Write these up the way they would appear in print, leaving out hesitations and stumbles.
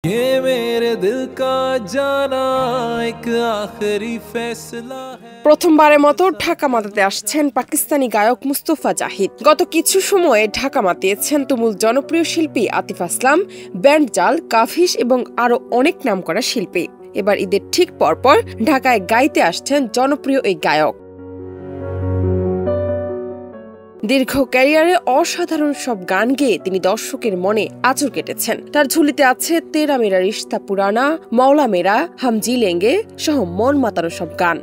ये मेरे दिल का जाना एक आखिरी फैसला है। প্রথমবারের মতো ঢাকা মাতাতে আসছেন পাকিস্তানি গায়ক মুস্তফা জাহিদ। গত কিছু সময়ে ঢাকা মাতিয়েছেন তুমুল জনপ্রিয় শিল্পী আতিফ আসলাম, ব্যান্ড জাল, কাফিস এবং আরো অনেক নামকরা শিল্পী। এবার ঈদের ঠিক পরপর ঢাকায় গাইতে আসছেন জনপ্রিয় এই গায়ক। দীর্ঘ ক্যারিয়ারে অসাধারণ সব গান গেয়ে তিনি দর্শকের মনে আঁচড় কেটেছেন। তার ঝুলিতে আছে তেরা মেরা রিশতা পুরানা, মওলা মেরা, হাম জি লেঙ্গে সহ মন মাতানো সব গান।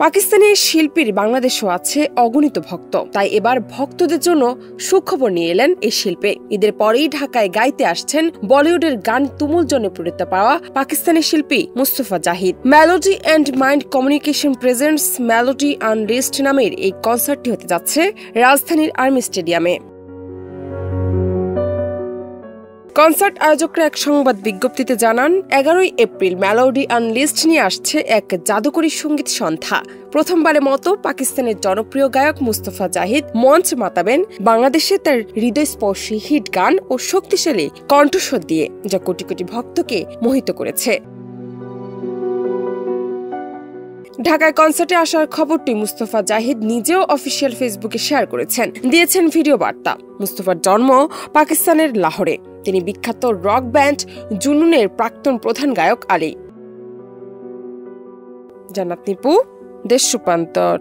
পাকিস্তানি শিল্পীর বাংলাদেশেও আছে অগণিত ভক্ত, তাই এবার ভক্তদের জন্য সুখবর নিয়ে এলেন এই শিল্পী। ঈদের পরেই ঢাকায় গাইতে আসছেন বলিউডের গান তুমুল জনপ্রিয়তা পাওয়া পাকিস্তানি শিল্পী Mustafa Zahid. Melody and mind communication presents melody unlist নামের এই কনসার্টটি হতে যাচ্ছে রাজধানীর আর্মি স্টেডিয়ামে। কনসার্ট আয়োজকরা এক সংবাদ বিজ্ঞপ্তিতে জানান, 11 এপ্রিল মেলোডি আনলিস্ট নিয়ে আসছে এক জাদুকরী সঙ্গীত সন্ধ্যা। প্রথমবারের মতো পাকিস্তানের জনপ্রিয় গায়ক মুস্তফা জাহিদ মঞ্চ মাতাবেন বাংলাদেশে তার হৃদয়স্পর্শী হিট গান ও শক্তিশালী কণ্ঠস্বর দিয়ে, যা কোটি কোটি ভক্তকে মোহিত করেছে। ঢাকায় কনসার্টে আসার খবরটি মুস্তফা জাহিদ নিজেও অফিসিয়াল ফেসবুকে শেয়ার করেছেন, দিয়েছেন ভিডিও বার্তা। মুস্তফার জন্ম পাকিস্তানের লাহোরে। তিনি বিখ্যাত রক ব্যান্ড জুনুনের প্রাক্তন প্রধান গায়ক আলী। জান্নাত নিপু, দেশ রূপান্তর।